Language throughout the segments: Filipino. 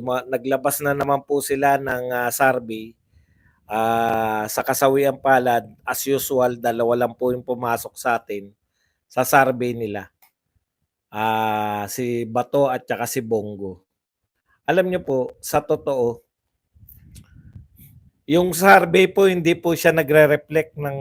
naglabas na naman po sila ng survey. Sa kasawiang palad, as usual, dalawa lang po yung pumasok sa atin sa survey nila. Si Bato at saka si Bongo. Alam niyo po, sa totoo, yung survey po hindi po siya nagre-reflect ng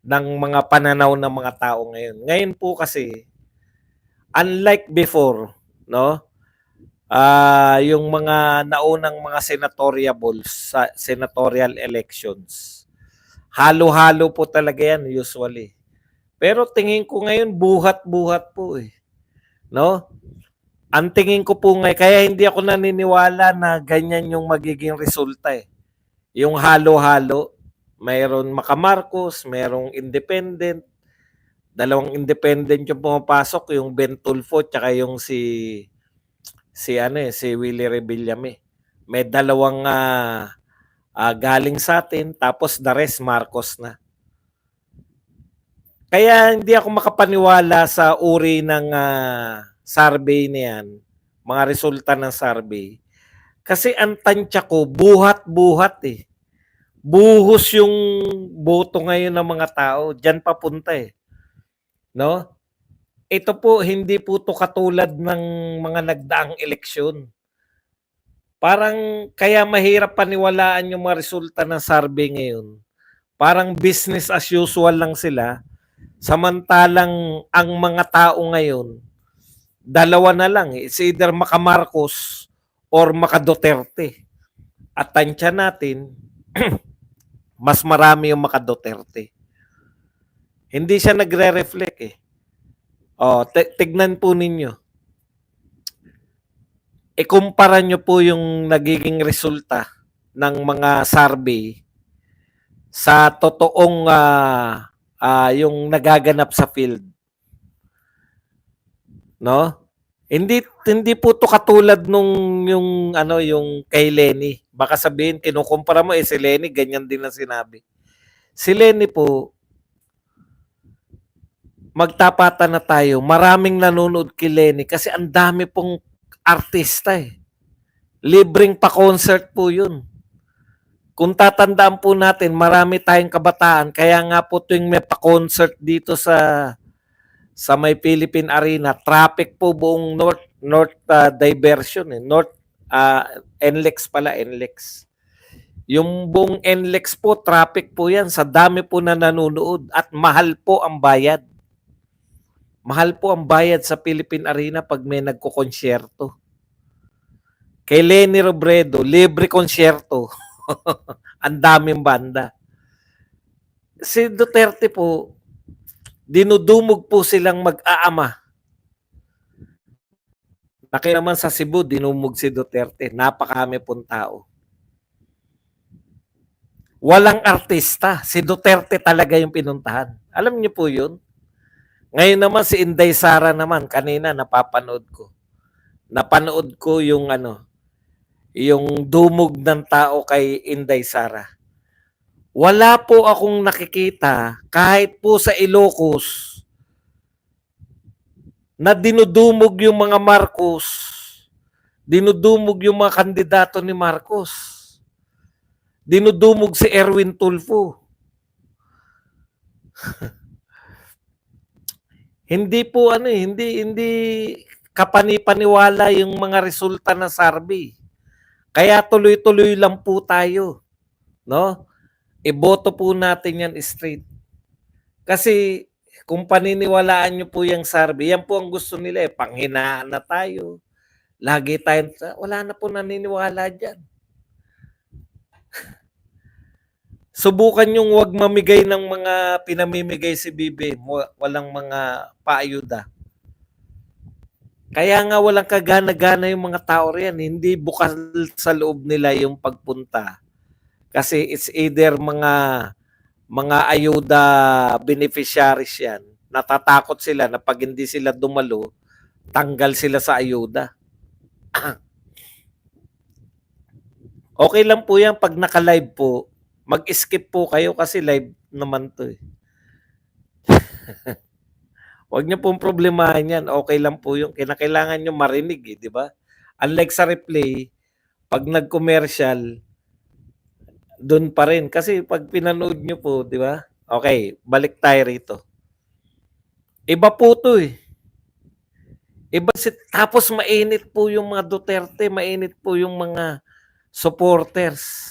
ng mga pananaw ng mga tao ngayon. Ngayon po kasi, unlike before, no? Yung mga naunang mga senatorial elections. Halo-halo po talaga yan usually. Pero tingin ko ngayon buhat-buhat po eh. No? Ang tingin ko po ngayon, kaya hindi ako naniniwala na ganyan yung magiging resulta eh. Yung halo-halo, mayroon Marcos, mayroong independent, dalawang independent yung pumapasok, yung Ben Tulfo tsaka yung si Willie Rebillame. May dalawang galing sa atin, tapos the rest Marcos na. Kaya hindi ako makapaniwala sa uri ng survey na yan, mga resulta ng survey. Kasi ang tansya ko, buhat-buhat eh. Buhos yung boto ngayon ng mga tao. Diyan papunta eh. No? Ito po, hindi po to katulad ng mga nagdaang eleksyon. Parang kaya mahirap paniwalaan yung mga resulta ng survey ngayon. Parang business as usual lang sila. Samantalang ang mga tao ngayon, dalawa na lang. It's either Marcos or Duterte. At tansya natin, mas marami yung Duterte. Hindi siya nagre-reflect eh. Tignan po ninyo. Ikumpara nyo po yung nagiging resulta ng mga survey sa totoong yung nagaganap sa field. No? Hindi po to katulad nung yung kay Lenny. Baka sabihin kinukumpara mo si Lenny ganyan din ang sinabi. Si Lenny po, magtapatan na tayo. Maraming nanonood kay Lenny kasi ang dami pong artista eh. Libreng pa-concert po yun. Kung tatandaan po natin, marami tayong kabataan. Kaya nga po tuwing may pa-concert dito sa may Philippine Arena, traffic po buong North Diversion eh. NLEX pala, NLEX. Yung buong NLEX po, traffic po yan. Sa dami po na nanonood at mahal po ang bayad. Mahal po ang bayad sa Philippine Arena pag may nagko-konsyerto. Kay Lenny Robredo, libre konsyerto. Ang daming banda. Si Duterte po, dinudumog po silang mag-aama. Laki naman sa Cebu, dinumog si Duterte. Napakami pong tao. Walang artista. Si Duterte talaga yung pinuntahan. Alam niyo po yun? Ngayon naman si Inday Sara naman, kanina napapanood ko. Napanood ko yung yung dumog ng tao kay Inday Sara. Wala po akong nakikita kahit po sa Ilocos na dinudumog yung mga Marcos, dinudumog yung mga kandidato ni Marcos, dinudumog si Erwin Tulfo. Hindi po hindi kapani-paniwala yung mga resulta ng survey. Kaya tuloy-tuloy lang po tayo, no? Iboto po natin yan straight. Kasi kung paniniwalaan nyo po yung survey, yan po ang gusto nila eh, panghinaan na tayo. Lagi tayo, wala na po naniniwala dyan. Subukan yung wag mamigay ng mga pinamimigay si Bibi, walang mga paayuda. Kaya nga walang kagana-gana yung mga tao riyan, hindi bukas sa loob nila yung pagpunta. Kasi it's either mga ayuda beneficiaries yan. Natatakot sila na pag hindi sila dumalo, tanggal sila sa ayuda. Okay lang po yan pag naka-live po. Mag-skip po kayo kasi live naman to eh. Huwag niyo pong problemahin yan. Okay lang po yung kinakailangan niyo marinig eh, di ba? Unlike sa replay, pag nag-commercial, doon pa rin. Kasi pag pinanood nyo po, di ba? Okay, balik tayo rito. Iba po to eh. Tapos mainit po yung mga Duterte, mainit po yung mga supporters.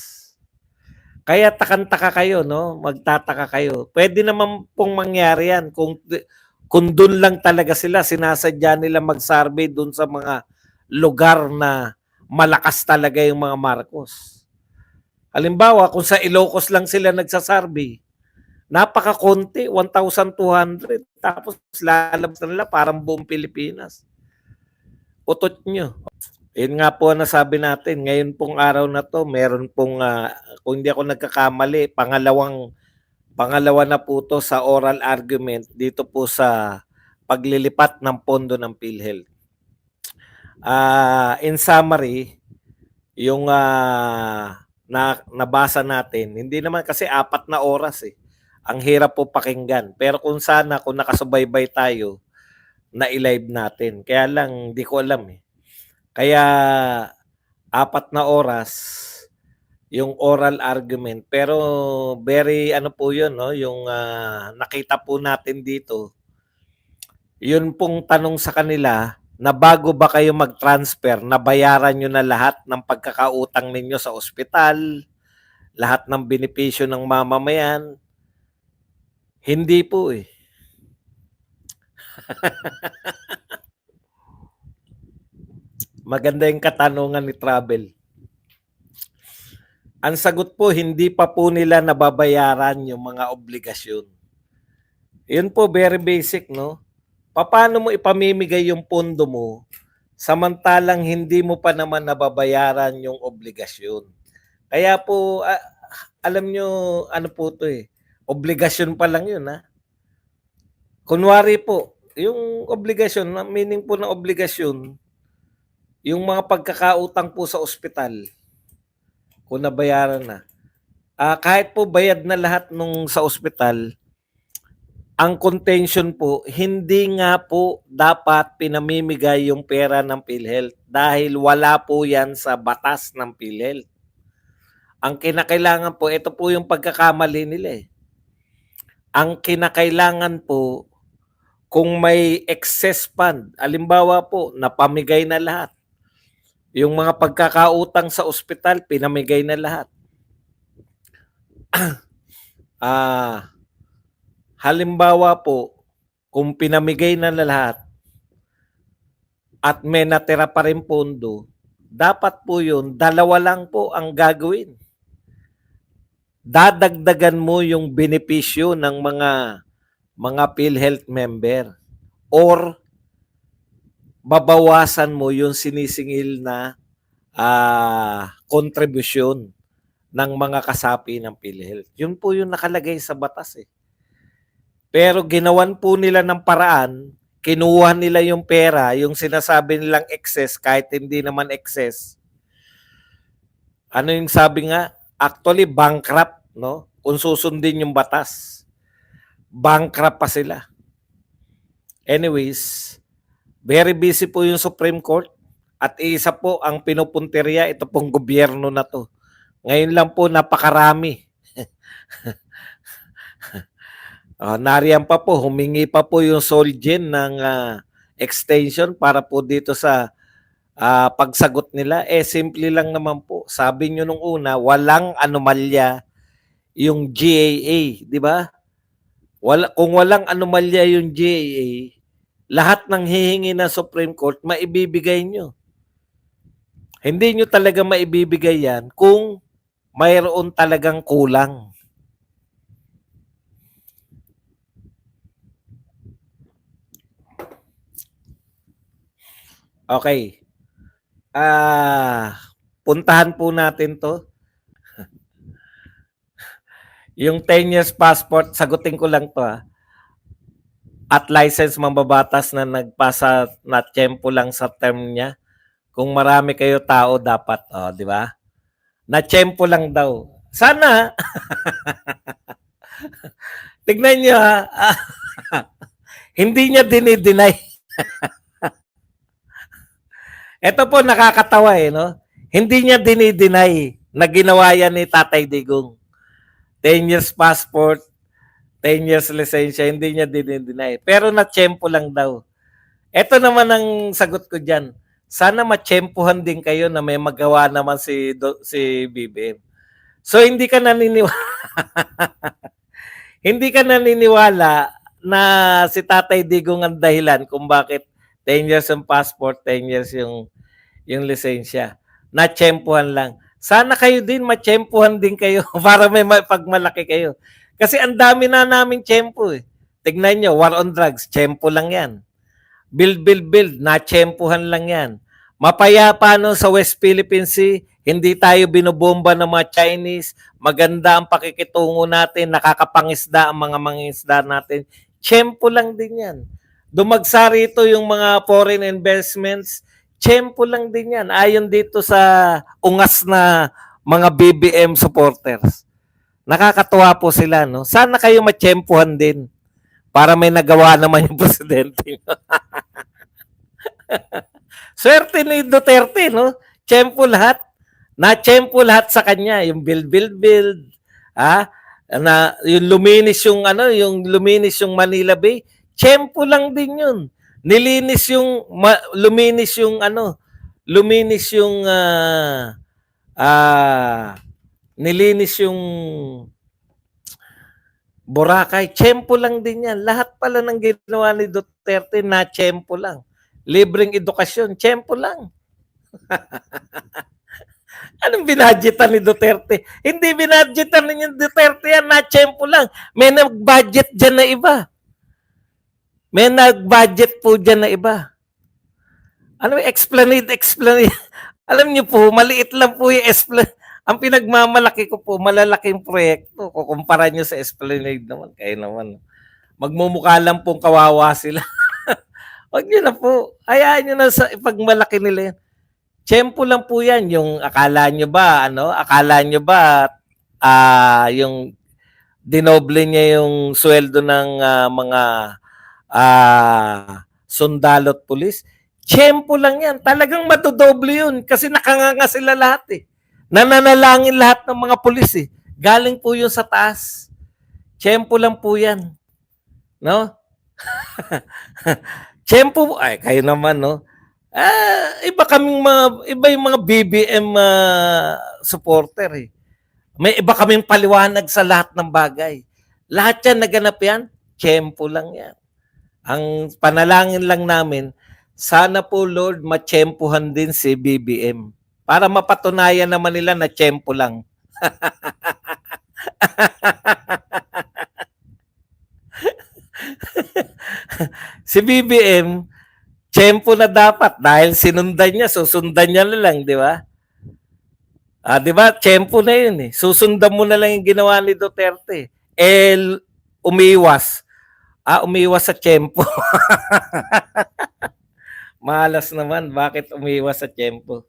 Kaya takang-taka kayo, no? Magtataka kayo. Pwede naman pong mangyari yan kung doon lang talaga sila, sinasadya nila mag-survey doon sa mga lugar na malakas talaga yung mga Marcos. Halimbawa, kung sa Ilocos lang sila nagsasurvey, napaka-konti, 1,200. Tapos lalabas na nila parang buong Pilipinas. Utot nyo. Yun nga po ang nasabi natin. Ngayon pong araw na to, meron pong, kung hindi ako nagkakamali, pangalawa na po to sa oral argument dito po sa paglilipat ng pondo ng PhilHealth. In summary, yung nabasa natin, hindi naman kasi 4 na oras eh. Ang hirap po pakinggan. Pero kung nakasubaybay tayo, na i-live natin. Kaya lang, di ko alam eh. Kaya 4 na oras yung oral argument. Pero very po yun, no? Yung nakita po natin dito, yun pong tanong sa kanila, na bago ba kayo mag-transfer, nabayaran nyo na lahat ng pagkakautang ninyo sa ospital, lahat ng benepisyo ng mamamayan. Hindi po eh. Maganda yung katanungan ni Travel. Ang sagot po, hindi pa po nila nababayaran yung mga obligasyon. Yun po, very basic, no? Paano mo ipamimigay yung pondo mo samantalang hindi mo pa naman nababayaran yung obligasyon? Kaya po, alam nyo, ano po to eh, obligasyon pa lang yun, ha? Kunwari po, yung obligasyon, meaning po ng obligasyon, yung mga pagkakautang po sa ospital, kung nabayaran na. Kahit po bayad na lahat nung sa ospital, ang contention po, hindi nga po dapat pinamimigay yung pera ng PhilHealth dahil wala po yan sa batas ng PhilHealth. Ang kinakailangan po, ito po yung pagkakamali nila eh. Ang kinakailangan po, kung may excess fund, alimbawa po, napamigay na lahat. Yung mga pagkakautang sa ospital, pinamigay na lahat. Halimbawa po, kung pinamigay na lahat at may natira pa rin pondo, dapat po yun, 2 lang po ang gagawin. Dadagdagan mo yung benepisyo ng mga PhilHealth member or babawasan mo yung sinisingil na kontribusyon ng mga kasapi ng PhilHealth. Yun po yung nakalagay sa batas eh. Pero ginawan po nila ng paraan, kinuha nila yung pera, yung sinasabi nilang excess kahit hindi naman excess. Ano yung sabi nga? Actually, bankrupt, no? Kung susundin yung batas. Bankrupt pa sila. Anyways, very busy po yung Supreme Court at isa po ang pinupunteriya ito pong gobyerno na to. Ngayon lang po napakarami. Nariyan pa po, humingi pa po yung Solgen ng extension para po dito sa pagsagot nila. Simple lang naman po. Sabi nyo nung una, walang anomalya yung GAA, di ba? Kung walang anomalya yung GAA, lahat ng hihingi ng Supreme Court, maibibigay nyo. Hindi nyo talaga maibibigay yan kung mayroon talagang kulang. Okay. Puntahan po natin to. Yung 10 years passport, sagutin ko lang to At license mambabatas na nagpasa na tiyempo lang sa term niya. Kung marami kayo tao dapat, di ba? Na tiyempo lang daw. Sana. Tignan niyo Hindi niya dinideny. Ito po nakakatawa no? Hindi niya dinideny na ginawa yan ni Tatay Digong. 10 years passport, 10 years lisensya, hindi niya dinideny. Pero na-tsempo lang daw. Ito naman ang sagot ko diyan. Sana matsempuhan din kayo na may magawa naman si BBM. So hindi ka naniniwala hindi ka naniniwala na si Tatay Digong ang dahilan kung bakit 10 years yung passport, 10 years yung lisensya. Natsempuhan lang. Sana kayo din matsempuhan din kayo para may pagmalaki kayo. Kasi ang dami na namin tsempo eh. Tignan nyo, war on drugs, tsempo lang yan. Build, natsempuhan lang yan. Mapayapa no sa West Philippine Sea, hindi tayo binobomba ng mga Chinese, maganda ang pakikitungo natin, nakakapangisda ang mga mangingisda natin. Tsempo lang din yan. Dumagsa rito yung mga foreign investments, tsempo lang din yan. Ayon dito sa ungas na mga BBM supporters. Nakakatuwa po sila, no? Sana kayo matsempuhan din para may nagawa naman yung presidente. Swerte ni Duterte, no? Tsempo lahat. Na-tsempo lahat sa kanya. Yung build. Na, yung luminis yung, luminis yung Manila Bay. Tsempo lang din yun. Nilinis yung, luminis yung, luminis yung, nilinis yung Boracay. Tsempo lang din yan. Lahat pala ng ginawa ni Duterte na tsempo lang. Libreng edukasyon, tsempo lang. Anong binadgetan ni Duterte? Hindi binadgetan ni Duterte yan, na tsempo lang. May nag-budget dyan na iba. May nag-budget po dyan na iba. Ano yung explanade? Alam niyo po, maliit lang po yung explanade. Ang pinagmamalaki ko po, malalaking proyekto. Kukumpara nyo sa Esplanade naman. Kayo naman. Magmumukha lang pong kawawa sila. Huwag nyo na po. Hayaan nyo na sa ipagmalaki nila yan. Tsempo lang po yan. Yung akala nyo ba, yung dinoble niya yung sweldo ng mga sundalo at pulis. Tsempo lang yan. Talagang matudoble yun. Kasi nakanganga sila lahat eh. Nananalangin lahat ng mga pulis eh. Galing po yun sa taas. Tsempo lang po yan. No? Tsempo, ay kayo naman no. Iba yung mga BBM supporter eh. May iba kaming paliwanag sa lahat ng bagay. Lahat yan naganap yan, tsempo lang yan. Ang panalangin lang namin, sana po Lord matsempuhan din si BBM. Para mapatunayan naman nila na tsempo lang. Si BBM, tsempo na dapat dahil sinundan niya, susundan niya na lang, di ba? Di ba? Tsempo na yun eh. Susundan mo na lang yung ginawa ni Duterte. Umiwas. Umiwas sa tsempo. Malas naman. Bakit umiwas sa tsempo?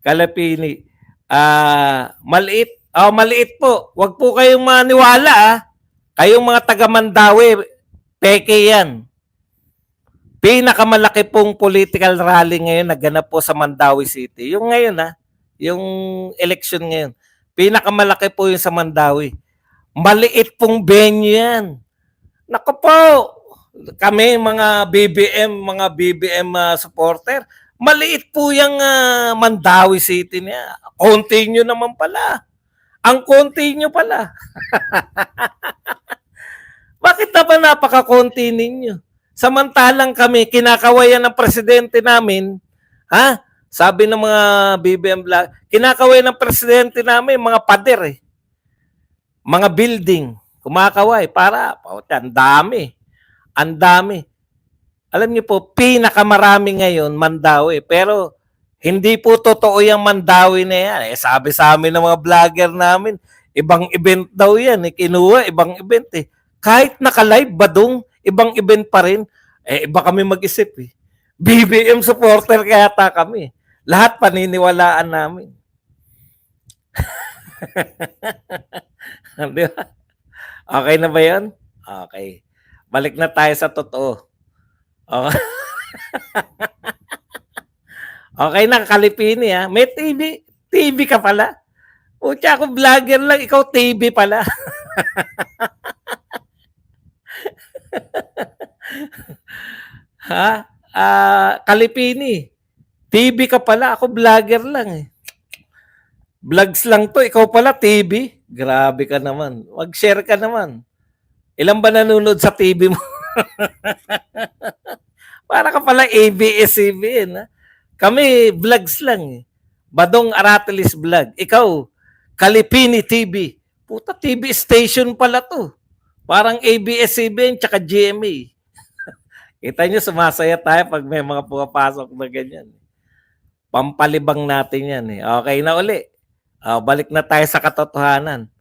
Kalapini. Maliit. Maliit po. Huwag po kayong maniwala. Kayong mga taga-Mandawi, peke yan. Pinakamalaki pong political rally ngayon naganap po sa Mandawi City. Yung ngayon yung election ngayon. Pinakamalaki po yung sa Mandawi. Maliit pong venue yan. Naku po, kami mga BBM supporter, maliit po yung Mandawi City niya. Konti nyo naman pala. Ang konti nyo pala. Bakit naman napaka-konti ninyo? Samantalang kami, kinakawayan ng presidente namin, sabi ng mga BBM vlog, kinakawayan ng presidente namin, mga pader eh. Mga building, kumakaway, ang dami. Ang dami. Alam niyo po, pinakamarami ngayon, Mandawi. Pero, hindi po totoo yung Mandawi na yan. Sabi sa amin ng mga vlogger namin, ibang event daw yan. Kinuha, ibang event eh. Kahit naka-live badong, ibang event pa rin. Iba kami mag-isip eh. BBM supporter kaya kami. Lahat paniniwalaan namin. Di ba? Okay na ba yan? Okay. Balik na tayo sa totoo. Oh, okay na, Kalipini ha. May TV. TV ka pala. Pucha, ako vlogger lang. Ikaw TV pala. Ha? Kalipini. TV ka pala. Ako vlogger lang eh. Vlogs lang to. Ikaw pala TV. Grabe ka naman. Mag-share ka naman. Ilan ba nanonood sa TV mo? Para ka pala ABS-CBN. Ha? Kami, vlogs lang eh. Badong Aratilis Vlog. Ikaw, Kalipini TV. Puta, TV station pala to. Parang ABS-CBN tsaka GMA. Kita nyo, sumasaya tayo pag may mga pumapasok na ganyan. Pampalibang natin yan eh. Okay na uli. Balik na tayo sa katotohanan.